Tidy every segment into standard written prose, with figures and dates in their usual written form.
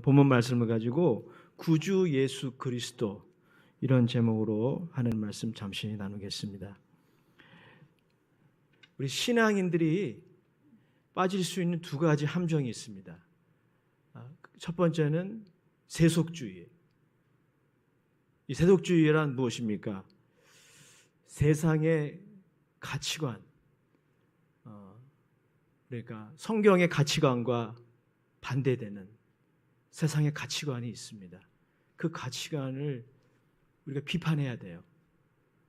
본문 말씀을 가지고 구주 예수 그리스도 이런 제목으로 하는 말씀 잠시 나누겠습니다. 우리 신앙인들이 빠질 수 있는 두 가지 함정이 있습니다. 첫 번째는 세속주의. 이 세속주의란 무엇입니까? 세상의 가치관, 그러니까 성경의 가치관과 반대되는 세상의 가치관이 있습니다. 그 가치관을 우리가 비판해야 돼요.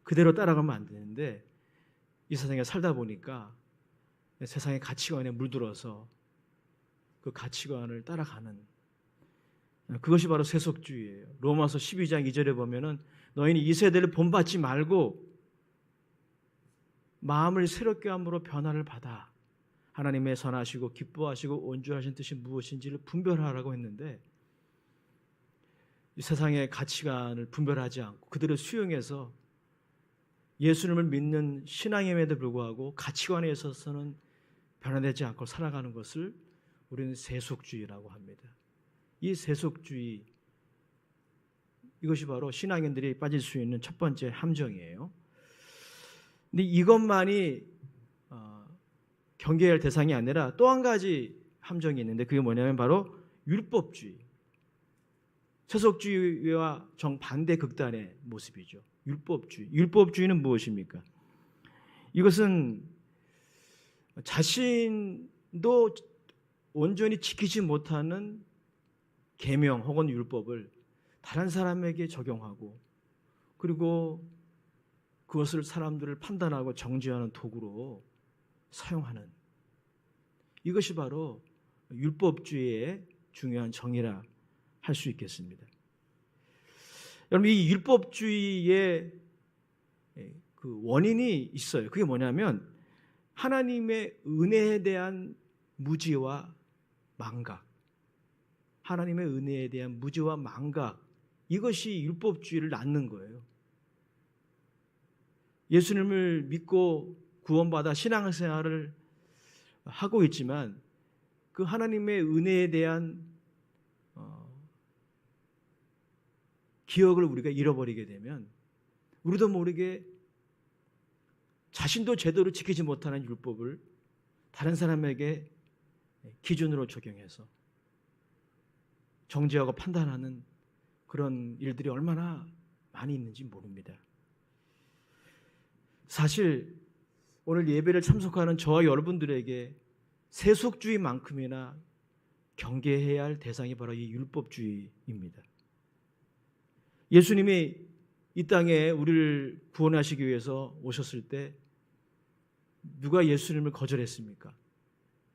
그대로 따라가면 안 되는데 이 세상에 살다 보니까 세상의 가치관에 물들어서 그 가치관을 따라가는, 그것이 바로 세속주의예요. 로마서 12장 2절에 보면은 너희는 이 세대를 본받지 말고 마음을 새롭게 함으로 변화를 받아 하나님의 선하시고 기뻐하시고 온전하신 뜻이 무엇인지를 분별하라고 했는데, 이 세상의 가치관을 분별하지 않고 그들을 수용해서 예수님을 믿는 신앙임에도 불구하고 가치관에 있어서는 변화되지 않고 살아가는 것을 우리는 세속주의라고 합니다. 이 세속주의, 이것이 바로 신앙인들이 빠질 수 있는 첫 번째 함정이에요. 근데 이것만이 경계해야 할 대상이 아니라 또 한 가지 함정이 있는데, 그게 뭐냐면 바로 율법주의. 세속주의와 정반대 극단의 모습이죠. 율법주의. 율법주의는 무엇입니까? 이것은 자신도 온전히 지키지 못하는 계명 혹은 율법을 다른 사람에게 적용하고, 그리고 그것을 사람들을 판단하고 정죄하는 도구로 사용하는, 이것이 바로 율법주의의 중요한 정의라 할 수 있겠습니다. 여러분, 이 율법주의의 그 원인이 있어요. 그게 뭐냐면 하나님의 은혜에 대한 무지와 망각, 하나님의 은혜에 대한 무지와 망각, 이것이 율법주의를 낳는 거예요. 예수님을 믿고 구원받아 신앙생활을 하고 있지만 그 하나님의 은혜에 대한 기억을 우리가 잃어버리게 되면 우리도 모르게 자신도 제대로 지키지 못하는 율법을 다른 사람에게 기준으로 적용해서 정죄하고 판단하는 그런 일들이 얼마나 많이 있는지 모릅니다. 사실 오늘 예배를 참석하는 저와 여러분들에게 세속주의만큼이나 경계해야 할 대상이 바로 이 율법주의입니다. 예수님이 이 땅에 우리를 구원하시기 위해서 오셨을 때 누가 예수님을 거절했습니까?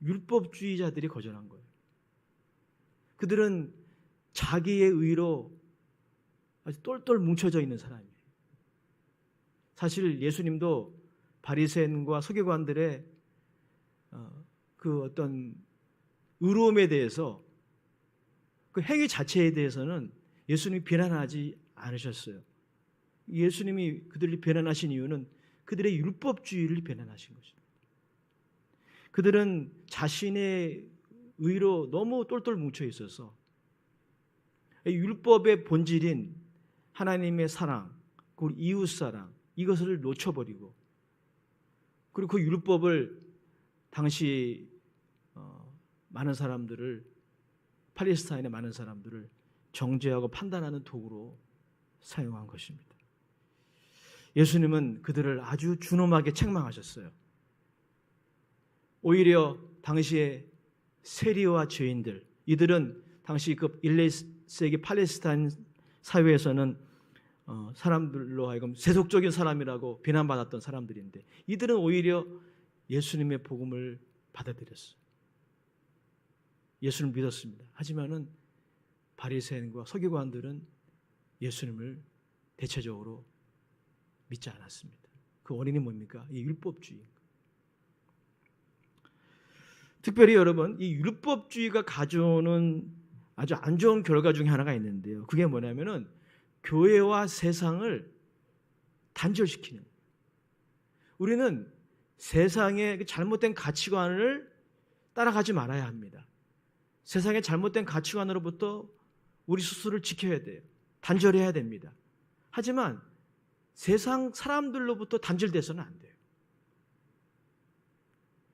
율법주의자들이 거절한 거예요. 그들은 자기의 의로 아주 똘똘 뭉쳐져 있는 사람이에요. 사실 예수님도 바리새인과 서기관들의 그 어떤 의로움에 대해서, 그 행위 자체에 대해서는 예수님이 비난하지 않으셨어요. 예수님이 그들을 비난하신 이유는 그들의 율법주의를 비난하신 것입니다. 그들은 자신의 의로 너무 똘똘 뭉쳐 있어서 율법의 본질인 하나님의 사랑, 그리고 이웃사랑, 이것을 놓쳐버리고, 그리고 그 율법을 당시 많은 사람들을, 팔레스타인의 많은 사람들을 정죄하고 판단하는 도구로 사용한 것입니다. 예수님은 그들을 아주 준엄하게 책망하셨어요. 오히려 당시의 세리와 죄인들, 이들은 당시 그 1세기 팔레스타인 사회에서는 사람들로 하여금 세속적인 사람이라고 비난받았던 사람들인데, 이들은 오히려 예수님의 복음을 받아들였어요. 예수님을 믿었습니다. 하지만은 바리새인과 서기관들은 예수님을 대체적으로 믿지 않았습니다. 그 원인이 뭡니까? 이 율법주의입니다. 특별히 여러분, 이 율법주의가 가져오는 아주 안 좋은 결과 중에 하나가 있는데요. 그게 뭐냐면은 교회와 세상을 단절시키는. 우리는 세상의 잘못된 가치관을 따라가지 말아야 합니다. 세상의 잘못된 가치관으로부터 우리 스스로를 지켜야 돼요. 단절해야 됩니다. 하지만 세상 사람들로부터 단절돼서는 안 돼요.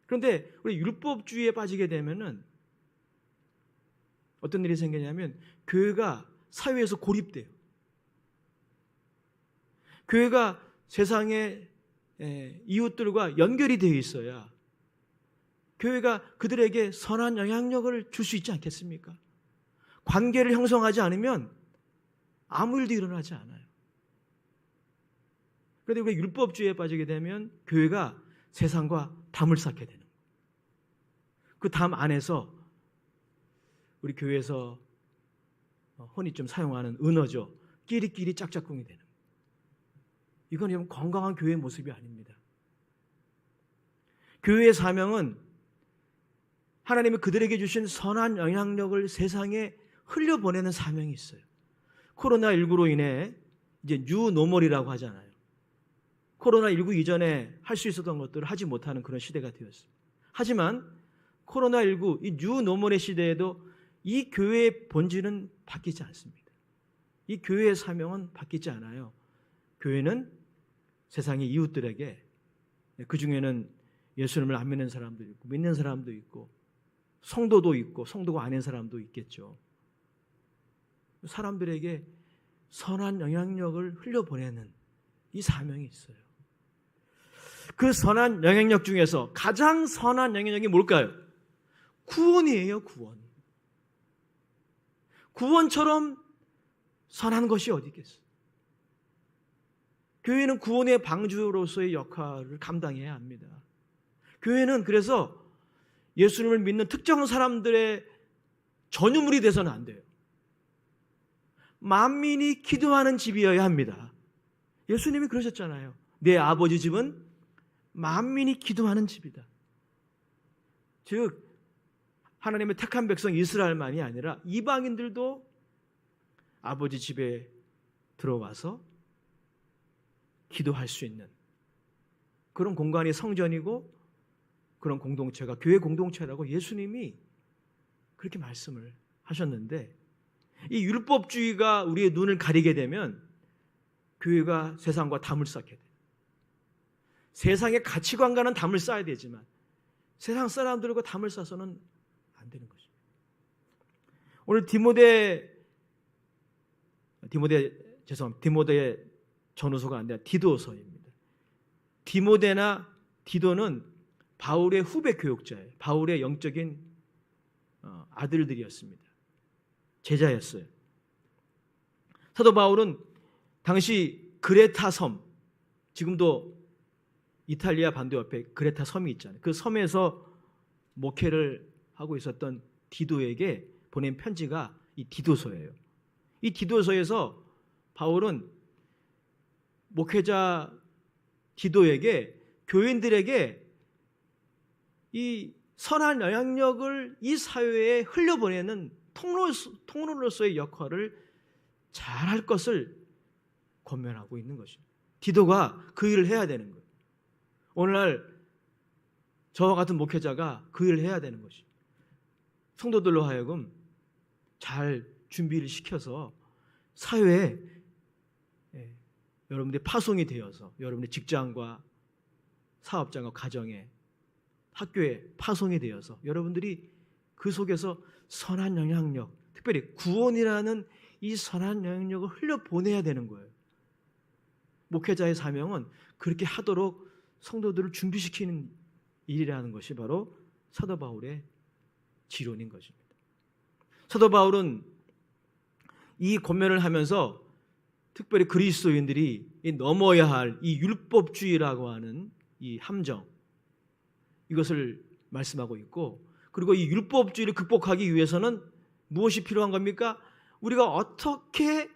그런데 우리 율법주의에 빠지게 되면은 어떤 일이 생기냐면 교회가 사회에서 고립돼요. 교회가 세상의 이웃들과 연결이 되어 있어야 교회가 그들에게 선한 영향력을 줄 수 있지 않겠습니까? 관계를 형성하지 않으면 아무 일도 일어나지 않아요. 그런데 우리가 율법주의에 빠지게 되면 교회가 세상과 담을 쌓게 되는 거예요. 그 담 안에서 우리 교회에서 흔히 좀 사용하는 은어죠. 끼리끼리 짝짝꿍이 되는 거예요. 이건 건강한 교회의 모습이 아닙니다. 교회의 사명은 하나님이 그들에게 주신 선한 영향력을 세상에 흘려보내는 사명이 있어요. 코로나19로 인해 이제 뉴노멀이라고 하잖아요. 코로나19 이전에 할 수 있었던 것들을 하지 못하는 그런 시대가 되었습니다. 하지만 코로나19 이 뉴노멀의 시대에도 이 교회의 본질은 바뀌지 않습니다. 이 교회의 사명은 바뀌지 않아요. 교회는 세상의 이웃들에게, 그 중에는 예수님을 안 믿는 사람도 있고 믿는 사람도 있고 성도도 있고 성도가 아닌 사람도 있겠죠. 사람들에게 선한 영향력을 흘려보내는 이 사명이 있어요. 그 선한 영향력 중에서 가장 선한 영향력이 뭘까요? 구원이에요. 구원. 구원처럼 선한 것이 어디 있겠어요? 교회는 구원의 방주로서의 역할을 감당해야 합니다. 교회는 그래서 예수님을 믿는 특정 사람들의 전유물이 돼서는 안 돼요. 만민이 기도하는 집이어야 합니다. 예수님이 그러셨잖아요. 내 아버지 집은 만민이 기도하는 집이다. 즉 하나님의 택한 백성 이스라엘만이 아니라 이방인들도 아버지 집에 들어와서 기도할 수 있는 그런 공간이 성전이고 그런 공동체가 교회 공동체라고 예수님이 그렇게 말씀을 하셨는데, 이 율법주의가 우리의 눈을 가리게 되면 교회가 세상과 담을 쌓게 돼요. 세상의 가치관과는 담을 쌓아야 되지만 세상 사람들과 담을 쌓아서는 안 되는 것입니다. 오늘 디모데 전후서가 아니라 디도서입니다. 디모데나 디도는 바울의 후배 교육자예요. 바울의 영적인 아들들이었습니다. 제자였어요. 사도 바울은 당시 그레타 섬, 지금도 이탈리아 반도 옆에 그레타 섬이 있잖아요. 그 섬에서 목회를 하고 있었던 디도에게 보낸 편지가 이 디도서예요. 이 디도서에서 바울은 목회자 디도에게, 교인들에게 이 선한 영향력을 이 사회에 흘려보내는 통로로서의 역할을 잘할 것을 권면하고 있는 것입니다. 디도가 그 일을 해야 되는 거예요. 오늘날 저와 같은 목회자가 그 일을 해야 되는 것입니다. 성도들로 하여금 잘 준비를 시켜서 사회에 여러분들이 파송이 되어서 여러분의 직장과 사업장과 가정에, 학교에 파송이 되어서 여러분들이 그 속에서 선한 영향력, 특별히 구원이라는 이 선한 영향력을 흘려보내야 되는 거예요. 목회자의 사명은 그렇게 하도록 성도들을 준비시키는 일이라는 것이 바로 사도 바울의 지론인 것입니다. 사도 바울은 이 권면을 하면서 특별히 그리스도인들이 넘어야 할 이 율법주의라고 하는 이 함정, 이것을 말씀하고 있고, 그리고 이 율법주의를 극복하기 위해서는 무엇이 필요한 겁니까? 우리가 어떻게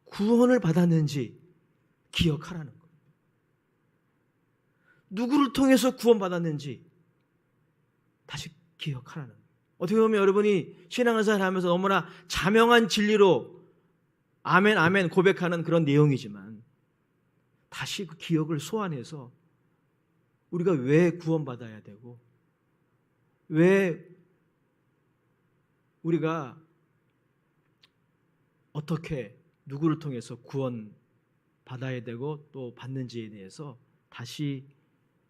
구원을 받았는지 기억하라는 거예요. 누구를 통해서 구원받았는지 다시 기억하라는 거예요. 어떻게 보면 여러분이 신앙생활 하면서 너무나 자명한 진리로 아멘 아멘 고백하는 그런 내용이지만 다시 그 기억을 소환해서 우리가 왜 구원받아야 되고 왜 우리가 어떻게 누구를 통해서 구원 받아야 되고 또 받는지에 대해서 다시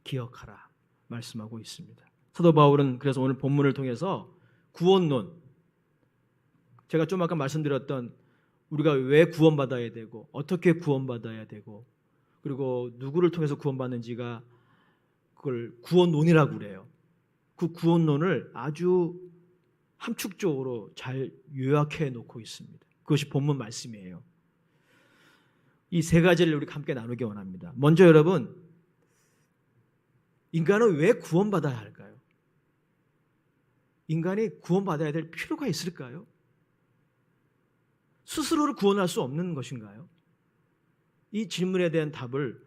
기억하라 말씀하고 있습니다. 사도 바울은 그래서 오늘 본문을 통해서 구원론, 제가 좀 아까 말씀드렸던 우리가 왜 구원받아야 되고 어떻게 구원받아야 되고 그리고 누구를 통해서 구원받는지가 그걸 구원론이라고 그래요. 그 구원론을 아주 함축적으로 잘 요약해 놓고 있습니다. 그것이 본문 말씀이에요. 이 세 가지를 우리 함께 나누기 원합니다. 먼저 여러분, 인간은 왜 구원받아야 할까요? 인간이 구원받아야 될 필요가 있을까요? 스스로를 구원할 수 없는 것인가요? 이 질문에 대한 답을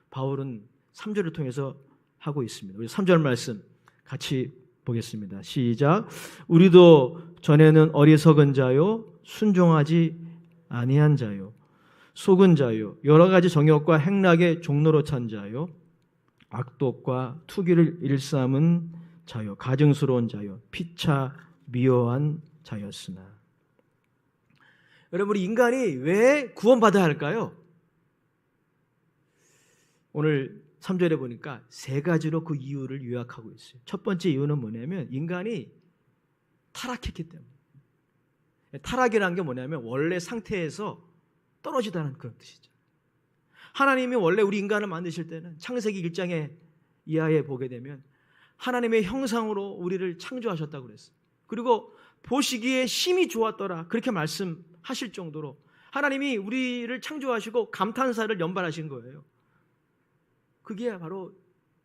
바울은 3절을 통해서 하고 있습니다. 우리 3절 말씀 같이 보겠습니다. 시작. 우리도 전에는 어리석은 자요 순종하지 아니한 자요 속은 자요 여러 가지 정욕과 행락의 종로로 찬 자요 악독과 투기를 일삼은 자요 가증스러운 자요 피차 미워한 자였으나. 여러분, 우리 인간이 왜 구원받아야 할까요? 오늘 3절에 보니까 세 가지로 그 이유를 요약하고 있어요. 첫 번째 이유는 뭐냐면 인간이 타락했기 때문에. 타락이라는 게 뭐냐면 원래 상태에서 떨어지다는 그런 뜻이죠. 하나님이 원래 우리 인간을 만드실 때는 창세기 1장에 이하에 보게 되면 하나님의 형상으로 우리를 창조하셨다고 그랬어요. 그리고 보시기에 심히 좋았더라 그렇게 말씀하실 정도로 하나님이 우리를 창조하시고 감탄사를 연발하신 거예요. 그게 바로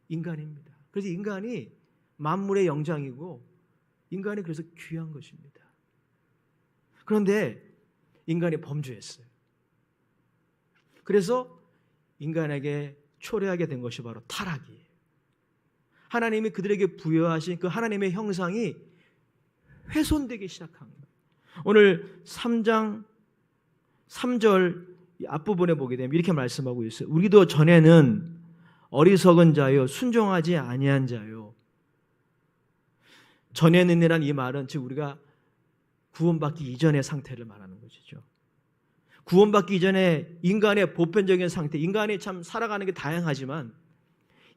인간입니다. 그래서 인간이 만물의 영장이고 인간이 그래서 귀한 것입니다. 그런데 인간이 범죄했어요. 그래서 인간에게 초래하게 된 것이 바로 타락이에요. 하나님이 그들에게 부여하신 그 하나님의 형상이 훼손되기 시작한 거예요. 오늘 3장 3절 앞부분에 보게 되면 이렇게 말씀하고 있어요. 우리도 전에는 어리석은 자요 순종하지 아니한 자요. 전에는이란 이 말은 즉 우리가 구원받기 이전의 상태를 말하는 것이죠. 구원받기 이전에 인간의 보편적인 상태, 인간이 참 살아가는 게 다양하지만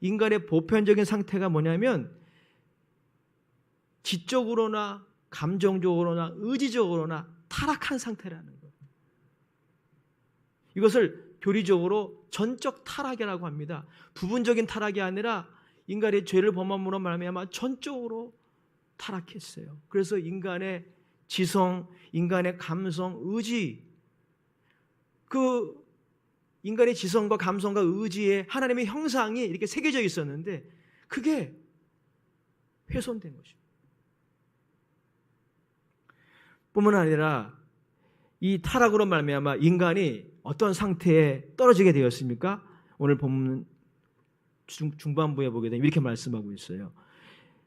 인간의 보편적인 상태가 뭐냐면 지적으로나 감정적으로나 의지적으로나 타락한 상태라는 거예요. 이것을 교리적으로 전적 타락이라고 합니다. 부분적인 타락이 아니라 인간의 죄를 범함으로 말미암아 전적으로 타락했어요. 그래서 인간의 지성, 인간의 감성, 의지, 그 인간의 지성과 감성과 의지에 하나님의 형상이 이렇게 새겨져 있었는데 그게 훼손된 것입니다. 뿐만 아니라 이 타락으로 말미암아 인간이 어떤 상태에 떨어지게 되었습니까? 오늘 본문 중반부에 보게 되면 이렇게 말씀하고 있어요.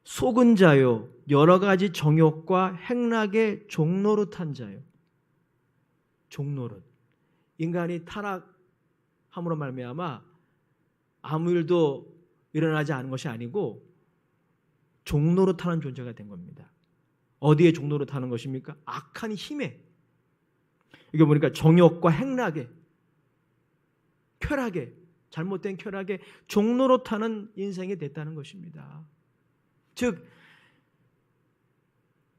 속은 자요 여러 가지 정욕과 행락의 종노릇한 자요. 종노릇. 인간이 타락함으로 말미암아 아무 일도 일어나지 않은 것이 아니고 종노릇하는 존재가 된 겁니다. 어디에 종노릇하는 것입니까? 악한 힘에. 이게 보니까 정욕과 행락에, 쾌락에, 잘못된 쾌락에 종노릇하는 인생이 됐다는 것입니다. 즉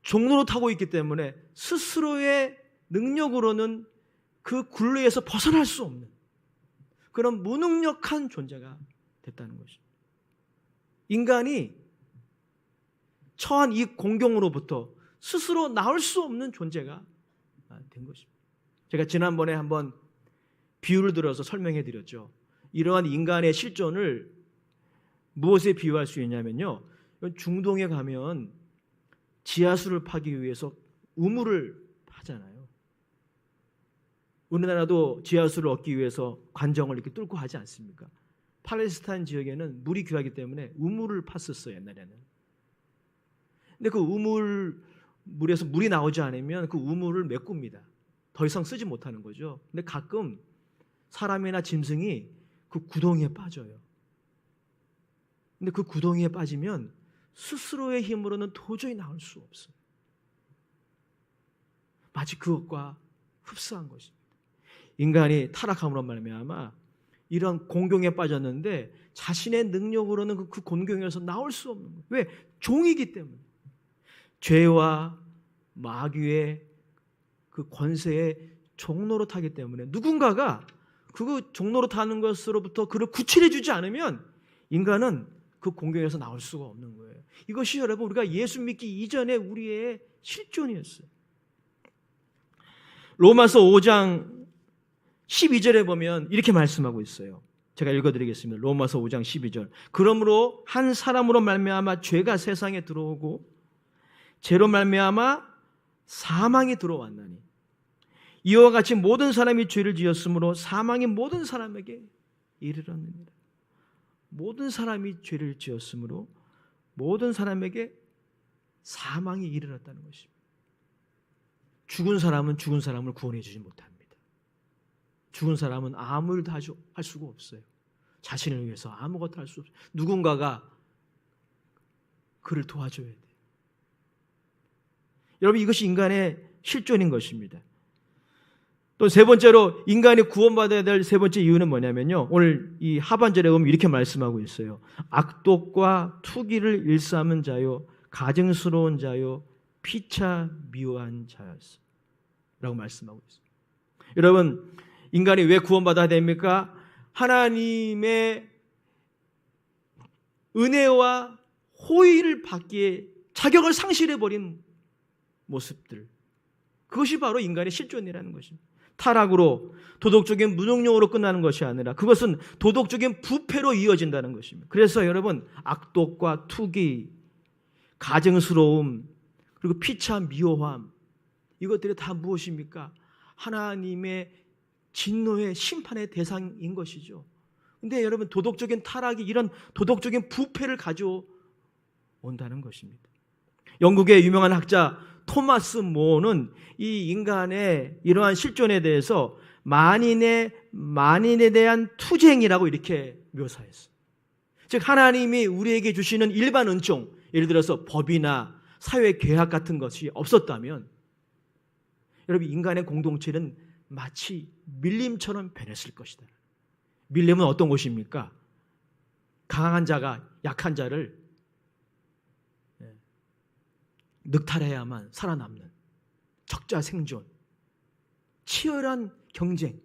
종노릇하고 있기 때문에 스스로의 능력으로는 그 굴레에서 벗어날 수 없는 그런 무능력한 존재가 됐다는 것입니다. 인간이 처한 이 공경으로부터 스스로 나올 수 없는 존재가 된 것입니다. 제가 지난번에 한번 비유를 들어서 설명해 드렸죠. 이러한 인간의 실존을 무엇에 비유할 수 있냐면요. 중동에 가면 지하수를 파기 위해서 우물을 파잖아요. 우리나라도 지하수를 얻기 위해서 관정을 이렇게 뚫고 하지 않습니까? 팔레스타인 지역에는 물이 귀하기 때문에 우물을 팠었어요, 옛날에는. 근데 그 물에서 물이 나오지 않으면 그 우물을 메꿉니다. 더 이상 쓰지 못하는 거죠. 근데 가끔 사람이나 짐승이 그 구덩이에 빠져요. 근데 그 구덩이에 빠지면 스스로의 힘으로는 도저히 나올 수 없어요. 마치 그것과 흡사한 것입니다. 인간이 타락함으로 말미암아 이런 공경에 빠졌는데 자신의 능력으로는 그 공경에서 나올 수 없는 거예요. 왜? 종이기 때문에. 죄와 마귀의 그 권세의 종노릇하기 때문에 누군가가 그 종노릇하는 것으로부터 그를 구출해 주지 않으면 인간은 그 공경에서 나올 수가 없는 거예요. 이것이 여러분 우리가 예수 믿기 이전에 우리의 실존이었어요. 로마서 5장 12절에 보면 이렇게 말씀하고 있어요. 제가 읽어드리겠습니다. 로마서 5장 12절. 그러므로 한 사람으로 말미암아 죄가 세상에 들어오고 죄로 말미암아 사망이 들어왔나니 이와 같이 모든 사람이 죄를 지었으므로 사망이 모든 사람에게 이르렀느니라. 모든 사람이 죄를 지었으므로 모든 사람에게 사망이 이르렀다는 것입니다. 죽은 사람은 죽은 사람을 구원해 주지 못합니다. 죽은 사람은 아무 일도 할 수가 없어요. 자신을 위해서 아무것도 할 수 없어요. 누군가가 그를 도와줘야 돼요. 여러분 이것이 인간의 실존인 것입니다. 또 세 번째로 인간이 구원받아야 될 세 번째 이유는 뭐냐면요. 오늘 이 하반절에 보면 이렇게 말씀하고 있어요. 악독과 투기를 일삼은 자요 가증스러운 자요 피차 미워한 자였어 라고 말씀하고 있습니다. 여러분 인간이 왜 구원받아야 됩니까? 하나님의 은혜와 호의를 받기에 자격을 상실해버린 모습들, 그것이 바로 인간의 실존이라는 것입니다. 타락으로 도덕적인 무능력으로 끝나는 것이 아니라 그것은 도덕적인 부패로 이어진다는 것입니다. 그래서 여러분 악독과 투기, 가증스러움, 그리고 피차 미워함, 이것들이 다 무엇입니까? 하나님의 진노의 심판의 대상인 것이죠. 근데 여러분 도덕적인 타락이 이런 도덕적인 부패를 가져온다는 것입니다. 영국의 유명한 학자 토마스 모어는 이 인간의 이러한 실존에 대해서 만인에 대한 투쟁이라고 이렇게 묘사했어요. 즉 하나님이 우리에게 주시는 일반 은총, 예를 들어서 법이나 사회 계약 같은 것이 없었다면 여러분 인간의 공동체는 마치 밀림처럼 변했을 것이다. 밀림은 어떤 곳입니까? 강한 자가 약한 자를 늑탈해야만 살아남는 적자 생존, 치열한 경쟁,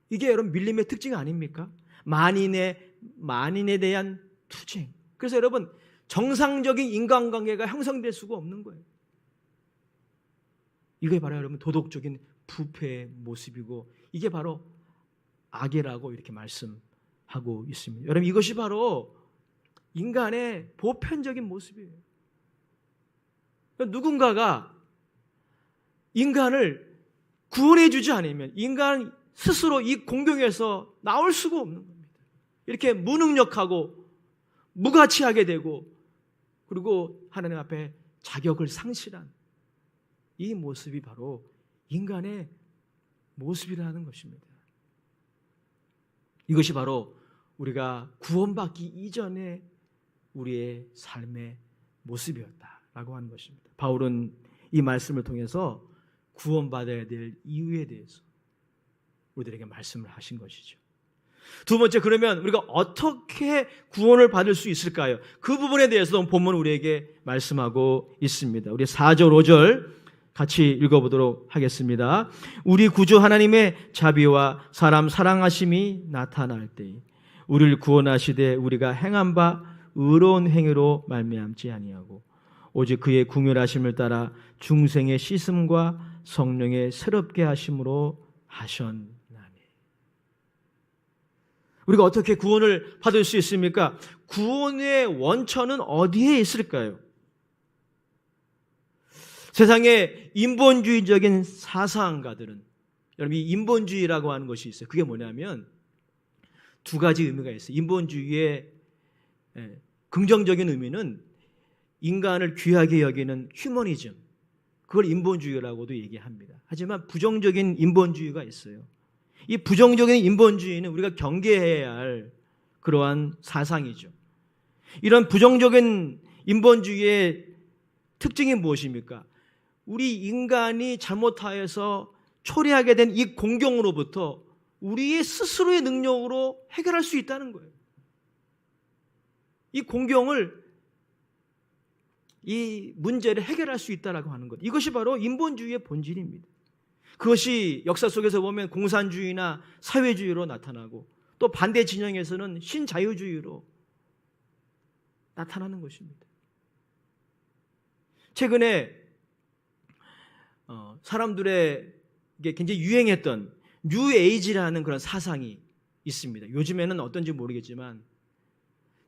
이게 여러분 밀림의 특징 아닙니까? 만인에 대한 투쟁. 그래서 여러분 정상적인 인간관계가 형성될 수가 없는 거예요. 이게 바로 여러분 도덕적인 부패의 모습이고 이게 바로 악이라고 이렇게 말씀하고 있습니다. 여러분 이것이 바로 인간의 보편적인 모습이에요. 누군가가 인간을 구원해 주지 않으면 인간 스스로 이 공경에서 나올 수가 없는 겁니다. 이렇게 무능력하고 무가치하게 되고 그리고 하나님 앞에 자격을 상실한 이 모습이 바로 인간의 모습이라는 것입니다. 이것이 바로 우리가 구원받기 이전에 우리의 삶의 모습이었다라고 하는 것입니다. 바울은 이 말씀을 통해서 구원받아야 될 이유에 대해서 우리들에게 말씀을 하신 것이죠. 두 번째, 그러면 우리가 어떻게 구원을 받을 수 있을까요? 그 부분에 대해서도 본문 우리에게 말씀하고 있습니다. 우리 4절, 5절 같이 읽어보도록 하겠습니다. 우리 구주 하나님의 자비와 사람 사랑하심이 나타날 때에 우리를 구원하시되 우리가 행한 바 의로운 행위로 말미암지 아니하고 오직 그의 궁휼하심을 따라 중생의 씻음과 성령의 새롭게 하심으로 하셨나니. 우리가 어떻게 구원을 받을 수 있습니까? 구원의 원천은 어디에 있을까요? 세상의 인본주의적인 사상가들은, 여러분 이 인본주의라고 하는 것이 있어요. 그게 뭐냐면 두 가지 의미가 있어요. 인본주의의 긍정적인 의미는 인간을 귀하게 여기는 휴머니즘, 그걸 인본주의라고도 얘기합니다. 하지만 부정적인 인본주의가 있어요. 이 부정적인 인본주의는 우리가 경계해야 할 그러한 사상이죠. 이런 부정적인 인본주의의 특징이 무엇입니까? 우리 인간이 잘못하여서 초래하게 된 이 공경으로부터 우리의 스스로의 능력으로 해결할 수 있다는 거예요. 이 공경을, 이 문제를 해결할 수 있다라고 하는 것. 이것이 바로 인본주의의 본질입니다. 그것이 역사 속에서 보면 공산주의나 사회주의로 나타나고 또 반대 진영에서는 신자유주의로 나타나는 것입니다. 최근에 사람들에게 굉장히 유행했던 뉴에이지라는 그런 사상이 있습니다. 요즘에는 어떤지 모르겠지만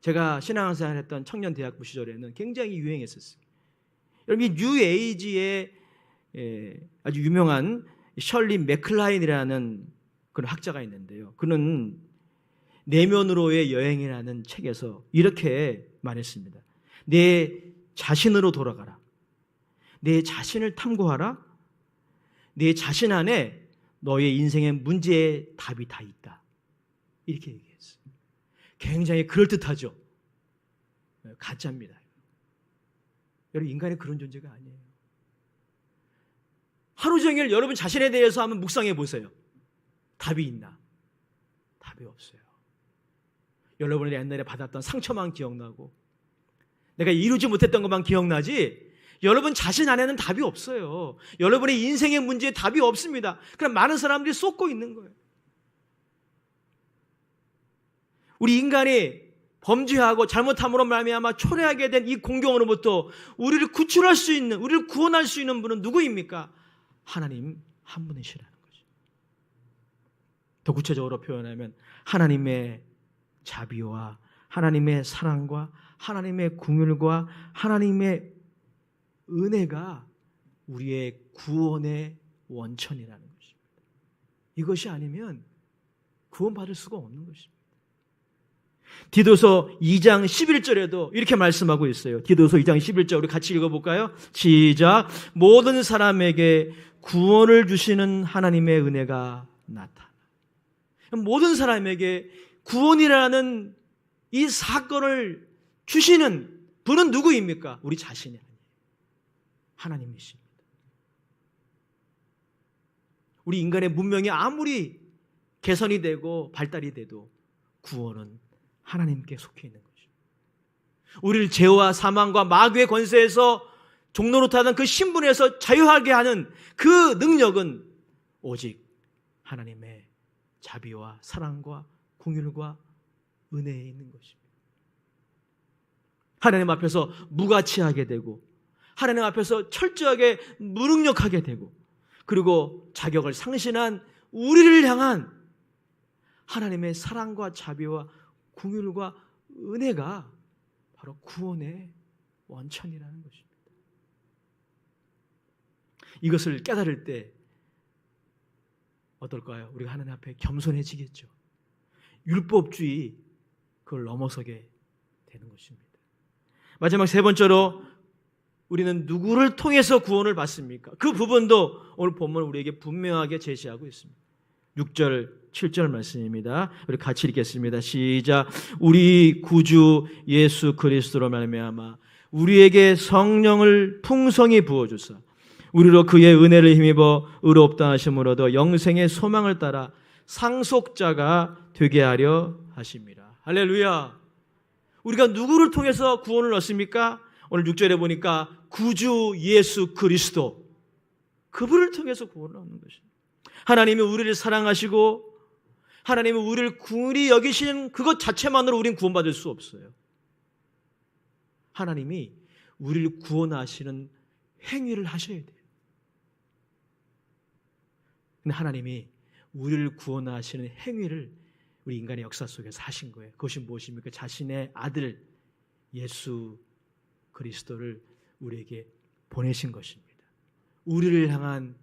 제가 신앙생활을 했던 청년대학부 시절에는 굉장히 유행했었어요. 여러분, 이 뉴에이지의 아주 유명한 셜리 맥클라인이라는 그런 학자가 있는데요. 그는 내면으로의 여행이라는 책에서 이렇게 말했습니다. 내 자신으로 돌아가라. 내 자신을 탐구하라. 내 자신 안에 너의 인생의 문제의 답이 다 있다. 이렇게 얘기했어요. 굉장히 그럴듯하죠. 가짜입니다. 여러분, 인간이 그런 존재가 아니에요. 하루 종일 여러분 자신에 대해서 한번 묵상해 보세요. 답이 있나? 답이 없어요. 여러분이 옛날에 받았던 상처만 기억나고 내가 이루지 못했던 것만 기억나지 여러분 자신 안에는 답이 없어요. 여러분의 인생의 문제에 답이 없습니다. 그럼 많은 사람들이 쏟고 있는 거예요. 우리 인간이 범죄하고 잘못함으로 말미암아 초래하게 된 이 공경으로부터 우리를 구출할 수 있는, 우리를 구원할 수 있는 분은 누구입니까? 하나님 한 분이시라는 거죠. 더 구체적으로 표현하면 하나님의 자비와 하나님의 사랑과 하나님의 긍휼과 하나님의 은혜가 우리의 구원의 원천이라는 것입니다. 이것이 아니면 구원받을 수가 없는 것입니다. 디도서 2장 11절에도 이렇게 말씀하고 있어요. 디도서 2장 11절 우리 같이 읽어볼까요? 시작. 모든 사람에게 구원을 주시는 하나님의 은혜가 나타나. 모든 사람에게 구원이라는 이 사건을 주시는 분은 누구입니까? 우리 자신이 아니에요. 하나님이십니다. 우리 인간의 문명이 아무리 개선이 되고 발달이 돼도 구원은 하나님께 속해 있는 거죠. 우리를 죄와 사망과 마귀의 권세에서 종노릇하던 그 신분에서 자유하게 하는 그 능력은 오직 하나님의 자비와 사랑과 긍휼과 은혜에 있는 것입니다. 하나님 앞에서 무가치하게 되고 하나님 앞에서 철저하게 무능력하게 되고 그리고 자격을 상실한 우리를 향한 하나님의 사랑과 자비와 긍휼과 은혜가 바로 구원의 원천이라는 것입니다. 이것을 깨달을 때 어떨까요? 우리가 하나님 앞에 겸손해지겠죠. 율법주의 그걸 넘어서게 되는 것입니다. 마지막 세 번째로 우리는 누구를 통해서 구원을 받습니까? 그 부분도 오늘 본문 우리에게 분명하게 제시하고 있습니다. 6절, 7절 말씀입니다. 우리 같이 읽겠습니다. 시작. 우리 구주 예수 그리스도로 말미암아 우리에게 성령을 풍성히 부어주사 우리로 그의 은혜를 힘입어 의롭다 하심으로도 영생의 소망을 따라 상속자가 되게 하려 하심이라. 할렐루야. 우리가 누구를 통해서 구원을 얻습니까? 오늘 6절에 보니까 구주 예수 그리스도, 그분을 통해서 구원을 얻는 것입니다. 하나님이 우리를 사랑하시고 하나님이 우리를 긍휼히 여기시는 그것 자체만으로 우리는 구원받을 수 없어요. 하나님이 우리를 구원하시는 행위를 하셔야 돼요. 근데 하나님이 우리를 구원하시는 행위를 우리 인간의 역사 속에서 하신 거예요. 그것이 무엇입니까? 자신의 아들 예수 그리스도를 우리에게 보내신 것입니다. 우리를 향한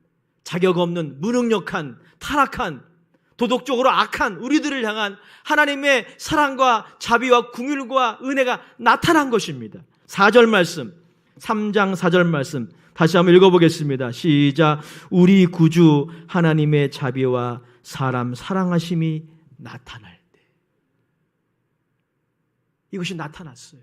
자격 없는 무능력한 타락한 도덕적으로 악한 우리들을 향한 하나님의 사랑과 자비와 긍휼과 은혜가 나타난 것입니다. 4절 말씀, 3장 4절 말씀 다시 한번 읽어보겠습니다. 시작. 우리 구주 하나님의 자비와 사람 사랑하심이 나타날 때, 이것이 나타났어요.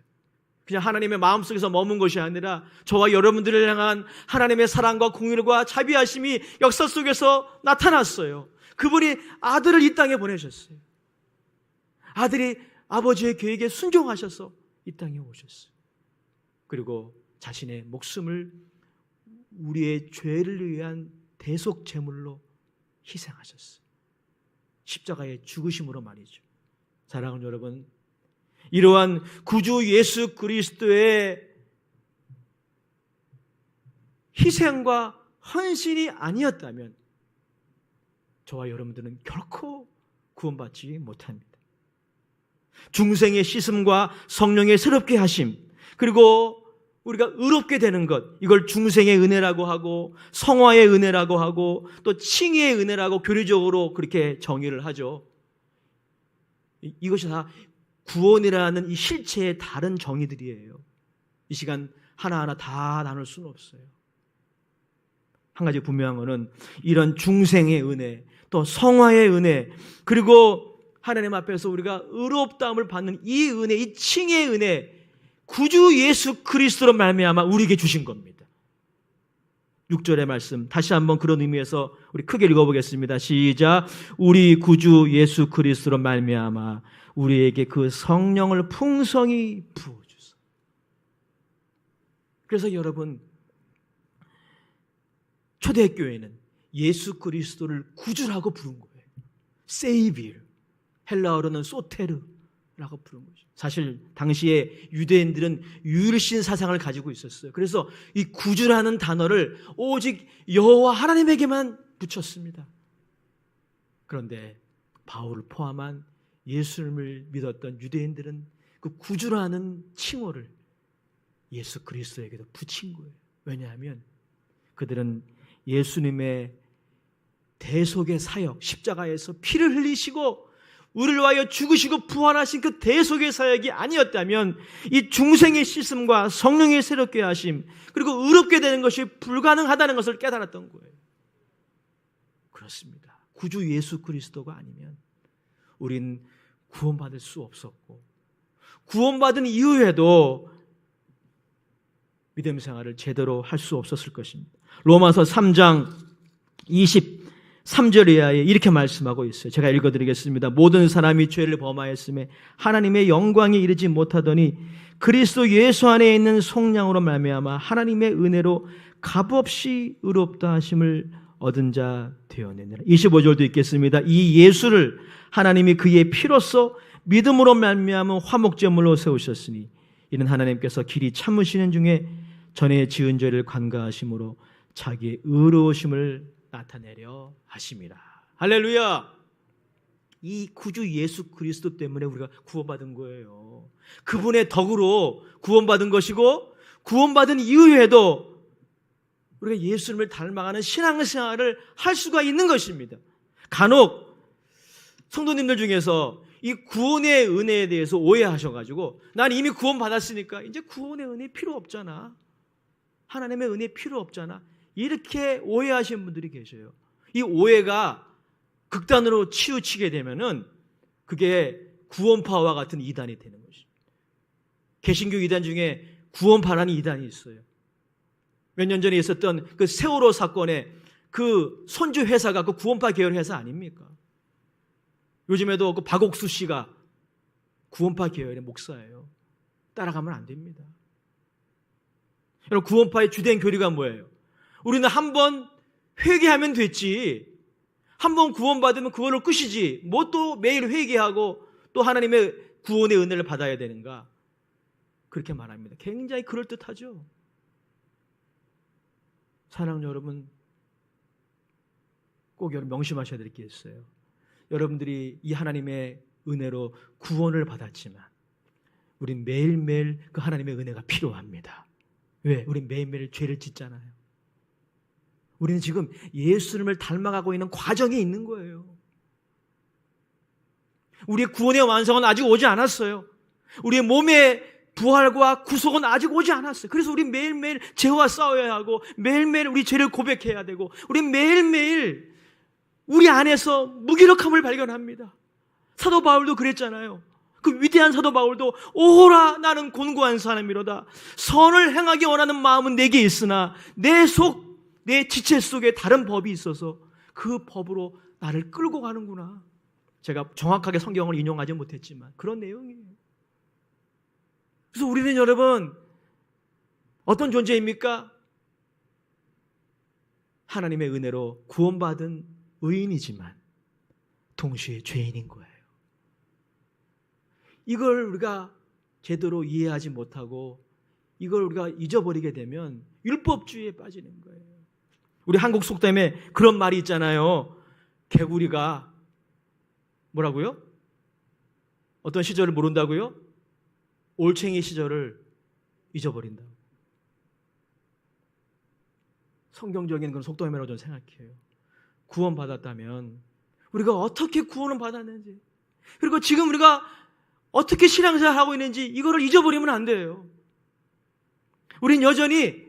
그냥 하나님의 마음속에서 머문 것이 아니라 저와 여러분들을 향한 하나님의 사랑과 공의와 자비하심이 역사 속에서 나타났어요. 그분이 아들을 이 땅에 보내셨어요. 아들이 아버지의 계획에 순종하셔서 이 땅에 오셨어요. 그리고 자신의 목숨을 우리의 죄를 위한 대속 제물로 희생하셨어요. 십자가의 죽으심으로 말이죠. 사랑하는 여러분, 이러한 구주 예수 그리스도의 희생과 헌신이 아니었다면 저와 여러분들은 결코 구원받지 못합니다. 중생의 씻음과 성령의 새롭게 하심, 그리고 우리가 의롭게 되는 것, 이걸 중생의 은혜라고 하고 성화의 은혜라고 하고 또 칭의의 은혜라고 교리적으로 그렇게 정의를 하죠. 이것이 다 구원이라는 이 실체의 다른 정의들이에요. 이 시간 하나하나 다 나눌 수는 없어요. 한 가지 분명한 것은 이런 중생의 은혜, 또 성화의 은혜, 그리고 하나님 앞에서 우리가 의롭다함을 받는 이 은혜, 이 칭의 은혜, 구주 예수 그리스도로 말미암아 우리에게 주신 겁니다. 6절의 말씀 다시 한번 그런 의미에서 우리 크게 읽어보겠습니다. 시작. 우리 구주 예수 그리스도로 말미암아 우리에게 그 성령을 풍성히 부어주소. 그래서 여러분, 초대교회는 예수 그리스도를 구주라고 부른 거예요. 세이비르, 헬라어로는 소테르라고 부른 거죠. 사실 당시에 유대인들은 유일신 사상을 가지고 있었어요. 그래서 이 구주라는 단어를 오직 여호와 하나님에게만 붙였습니다. 그런데 바울을 포함한 예수님을 믿었던 유대인들은 그 구주라는 칭호를 예수 그리스도에게도 붙인 거예요. 왜냐하면 그들은 예수님의 대속의 사역, 십자가에서 피를 흘리시고 우리를 위하여 죽으시고 부활하신 그 대속의 사역이 아니었다면 이 중생의 씻음과 성령의 새롭게 하심, 그리고 의롭게 되는 것이 불가능하다는 것을 깨달았던 거예요. 그렇습니다. 구주 예수 그리스도가 아니면 우린 구원받을 수 없었고, 구원받은 이후에도 믿음 생활을 제대로 할 수 없었을 것입니다. 로마서 3장 23절 이하에 이렇게 말씀하고 있어요. 제가 읽어드리겠습니다. 모든 사람이 죄를 범하였음에 하나님의 영광에 이르지 못하더니 그리스도 예수 안에 있는 속량으로 말미암아 하나님의 은혜로 값없이 의롭다 하심을 얻은 자 되었느니라. 25절도 읽겠습니다. 이 예수를 하나님이 그의 피로써 믿음으로 말미암은 화목제물로 세우셨으니 이는 하나님께서 길이 참으시는 중에 전에 지은 죄를 관가하심으로 자기의 의로우심을 나타내려 하심이라. 할렐루야. 이 구주 예수 그리스도 때문에 우리가 구원받은 거예요. 그분의 덕으로 구원받은 것이고, 구원받은 이후에도 우리가 예수님을 닮아가는 신앙생활을 할 수가 있는 것입니다. 간혹 성도님들 중에서 이 구원의 은혜에 대해서 오해하셔가지고 난 이미 구원받았으니까 이제 구원의 은혜 필요 없잖아, 하나님의 은혜 필요 없잖아, 이렇게 오해하시는 분들이 계셔요. 이 오해가 극단으로 치우치게 되면은 그게 구원파와 같은 이단이 되는 것입니다. 개신교 이단 중에 구원파라는 이단이 있어요. 몇 년 전에 있었던 그 세월호 사건의 그 손주 회사가 그 구원파 계열 회사 아닙니까? 요즘에도 그 박옥수 씨가 구원파 계열의 목사예요. 따라가면 안 됩니다. 여러분, 구원파의 주된 교리가 뭐예요? 우리는 한번 회개하면 됐지, 한번 구원받으면 그걸로 끝이지, 뭐 또 매일 회개하고 또 하나님의 구원의 은혜를 받아야 되는가, 그렇게 말합니다. 굉장히 그럴듯하죠. 사랑하는 여러분, 꼭 여러분 명심하셔야 될 게 있어요. 여러분들이 이 하나님의 은혜로 구원을 받았지만 우린 매일매일 그 하나님의 은혜가 필요합니다. 왜? 우린 매일매일 죄를 짓잖아요. 우리는 지금 예수님을 닮아가고 있는 과정에 있는 거예요. 우리의 구원의 완성은 아직 오지 않았어요. 우리의 몸의 부활과 구속은 아직 오지 않았어요. 그래서 우리 매일매일 죄와 싸워야 하고, 매일매일 우리 죄를 고백해야 되고, 우리 매일매일 우리 안에서 무기력함을 발견합니다. 사도 바울도 그랬잖아요. 그 위대한 사도 바울도 오호라 나는 곤고한 사람이로다. 선을 행하기 원하는 마음은 내게 있으나 내 지체 속에 다른 법이 있어서 그 법으로 나를 끌고 가는구나. 제가 정확하게 성경을 인용하지 못했지만 그런 내용이에요. 그래서 우리는 여러분 어떤 존재입니까? 하나님의 은혜로 구원받은 의인이지만 동시에 죄인인 거예요. 이걸 우리가 제대로 이해하지 못하고 이걸 우리가 잊어버리게 되면 율법주의에 빠지는 거예요. 우리 한국 속담에 그런 말이 있잖아요. 개구리가 뭐라고요? 어떤 시절을 모른다고요? 올챙이 시절을 잊어버린다고. 성경적인 그런 속담이라고 저는 생각해요. 구원받았다면 우리가 어떻게 구원을 받았는지, 그리고 지금 우리가 어떻게 신앙생활을 하고 있는지 이거를 잊어버리면 안 돼요. 우린 여전히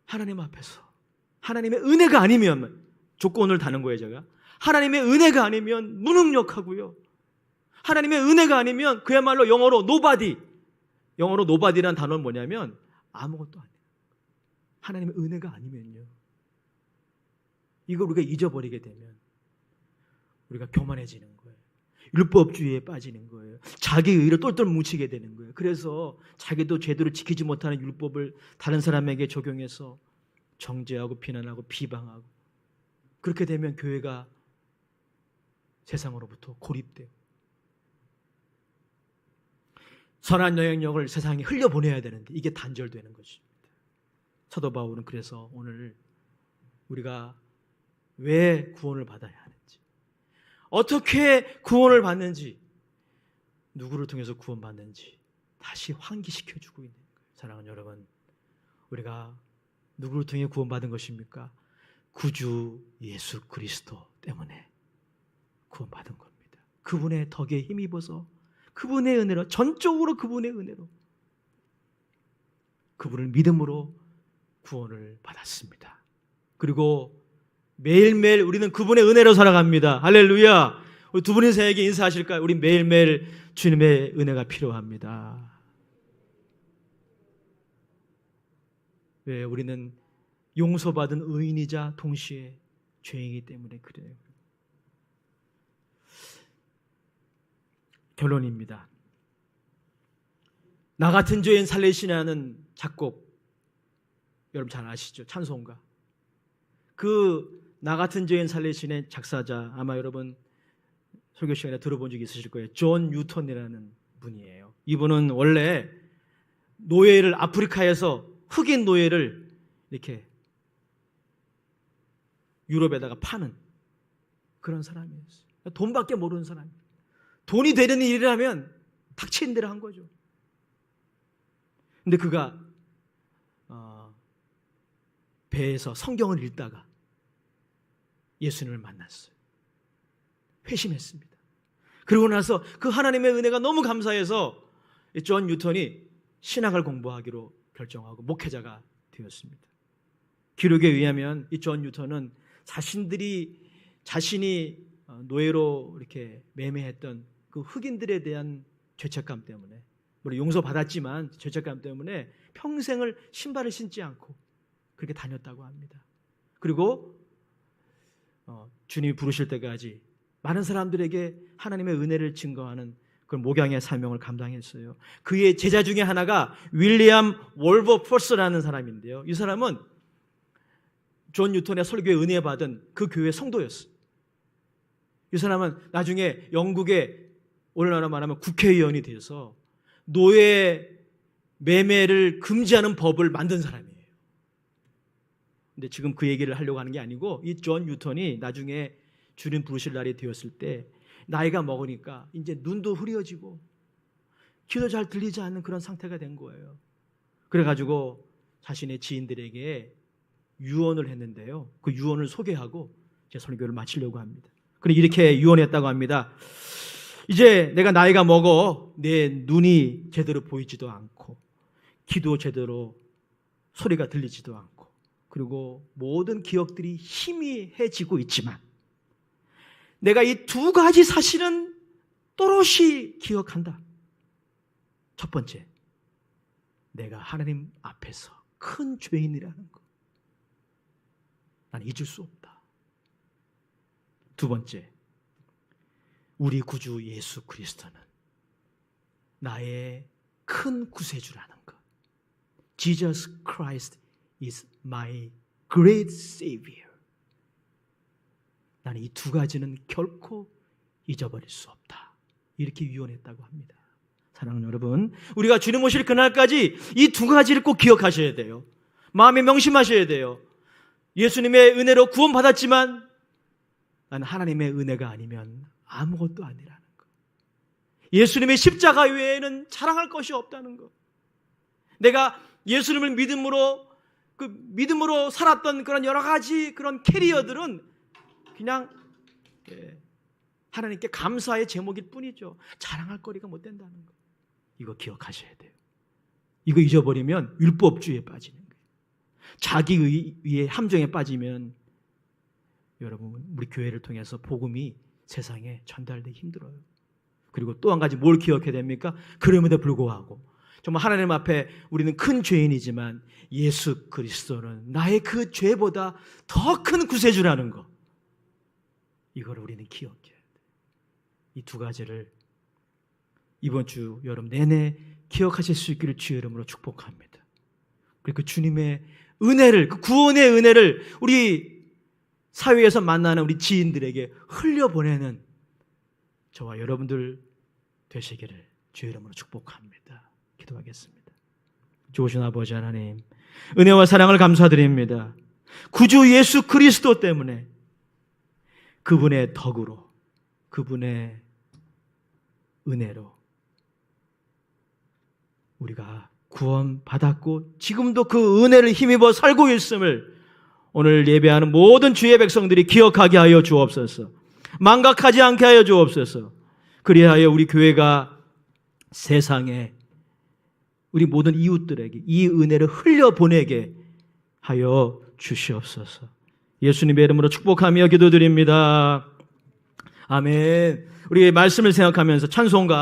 하나님 앞에서 하나님의 은혜가 아니면, 조건을 다는 거예요 제가. 하나님의 은혜가 아니면 무능력하고요. 하나님의 은혜가 아니면 그야말로 영어로 nobody. 영어로 nobody라는 단어는 뭐냐면 아무것도 아니에요. 하나님의 은혜가 아니면요. 이걸 우리가 잊어버리게 되면 우리가 교만해지는 거예요. 율법주의에 빠지는 거예요. 자기 의를 똘똘 뭉치게 되는 거예요. 그래서 자기도 제대로 지키지 못하는 율법을 다른 사람에게 적용해서 정죄하고 비난하고 비방하고, 그렇게 되면 교회가 세상으로부터 고립되고 선한 영향력을 세상에 흘려보내야 되는데 이게 단절되는 것입니다. 사도 바울은 그래서 오늘 우리가 왜 구원을 받아야 하는지, 어떻게 구원을 받는지, 누구를 통해서 구원받는지 다시 환기시켜주고 있는 거예요. 사랑하는 여러분, 우리가 누구를 통해 구원받은 것입니까? 구주 예수 그리스도 때문에 구원받은 겁니다. 그분의 덕에 힘입어서, 그분의 은혜로, 전적으로 그분의 은혜로, 그분을 믿음으로 구원을 받았습니다. 그리고 매일매일 우리는 그분의 은혜로 살아갑니다. 할렐루야. 우리 두 분이 저에게 인사하실까요? 우리 매일매일 주님의 은혜가 필요합니다. 왜? 우리는 용서받은 의인이자 동시에 죄인이기 때문에 그래요. 결론입니다. 나 같은 죄인 살리시냐는 작곡 여러분 잘 아시죠? 찬송가. 그 나 같은 죄인 살리시는 작사자, 아마 여러분 설교 시간에 들어본 적이 있으실 거예요. 존 뉴턴이라는 분이에요. 이분은 원래 노예를, 아프리카에서 흑인 노예를 이렇게 유럽에다가 파는 그런 사람이었어요. 돈밖에 모르는 사람이에요. 돈이 되는 일을 하면 닥치는 대로 한 거죠. 근데 그가 배에서 성경을 읽다가 예수님을 만났어요. 회심했습니다. 그러고 나서 그 하나님의 은혜가 너무 감사해서 존 뉴턴이 신학을 공부하기로 결정하고 목회자가 되었습니다. 기록에 의하면 이 존 뉴턴은 자신이 노예로 이렇게 매매했던 그 흑인들에 대한 죄책감 때문에, 물론 용서받았지만 죄책감 때문에 평생을 신발을 신지 않고 그렇게 다녔다고 합니다. 그리고 주님이 부르실 때까지 많은 사람들에게 하나님의 은혜를 증거하는 그런 목양의 사명을 감당했어요. 그의 제자 중에 하나가 윌리엄 월버포스라는 사람인데요. 이 사람은 존 뉴턴의 설교에 은혜 받은 그 교회 성도였어요. 이 사람은 나중에 영국의 오늘날로 말하면 국회의원이 돼서 노예 매매를 금지하는 법을 만든 사람이에요. 근데 지금 그 얘기를 하려고 하는 게 아니고, 이 존 뉴턴이 나중에 주님 부르실 날이 되었을 때 나이가 먹으니까 이제 눈도 흐려지고 귀도 잘 들리지 않는 그런 상태가 된 거예요. 그래가지고 자신의 지인들에게 유언을 했는데요. 그 유언을 소개하고 제 설교를 마치려고 합니다. 그리고 이렇게 유언했다고 합니다. 이제 내가 나이가 먹어 내 눈이 제대로 보이지도 않고 귀도 제대로 소리가 들리지도 않고, 그리고 모든 기억들이 희미해지고 있지만 내가 이 두 가지 사실은 또렷이 기억한다. 첫 번째, 내가 하나님 앞에서 큰 죄인이라는 것. 난 잊을 수 없다. 두 번째, 우리 구주 예수 그리스도는 나의 큰 구세주라는 것. Jesus Christ is my great Savior. 나는 이 두 가지는 결코 잊어버릴 수 없다. 이렇게 유언했다고 합니다. 사랑하는 여러분, 우리가 주님 오실 그날까지 이 두 가지를 꼭 기억하셔야 돼요. 마음에 명심하셔야 돼요. 예수님의 은혜로 구원받았지만 나는 하나님의 은혜가 아니면 아무것도 아니라는 것. 예수님의 십자가 외에는 자랑할 것이 없다는 것. 내가 예수님을 믿음으로 살았던 그런 여러 가지 그런 캐리어들은 그냥 하나님께 감사의 제목일 뿐이죠. 자랑할 거리가 못 된다는 것. 이거 기억하셔야 돼요. 이거 잊어버리면 율법주의에 빠지는 거예요. 자기의 함정에 빠지면 여러분, 우리 교회를 통해서 복음이 세상에 전달되기 힘들어요. 그리고 또 한 가지 뭘 기억해야 됩니까? 그럼에도 불구하고 정말 하나님 앞에 우리는 큰 죄인이지만 예수 그리스도는 나의 그 죄보다 더 큰 구세주라는 것. 이걸 우리는 기억해야 돼요. 이 두 가지를 이번 주 여름 내내 기억하실 수 있기를 주의 이름으로 축복합니다. 그리고 그 주님의 은혜를, 그 구원의 은혜를 우리 사회에서 만나는 우리 지인들에게 흘려보내는 저와 여러분들 되시기를 주의 이름으로 축복합니다. 기도하겠습니다. 좋으신 아버지 하나님, 은혜와 사랑을 감사드립니다. 구주 예수 그리스도 때문에 그분의 덕으로, 그분의 은혜로 우리가 구원받았고 지금도 그 은혜를 힘입어 살고 있음을 오늘 예배하는 모든 주의 백성들이 기억하게 하여 주옵소서. 망각하지 않게 하여 주옵소서. 그리하여 우리 교회가 세상에 우리 모든 이웃들에게 이 은혜를 흘려보내게 하여 주시옵소서. 예수님의 이름으로 축복하며 기도드립니다. 아멘. 우리 말씀을 생각하면서 찬송가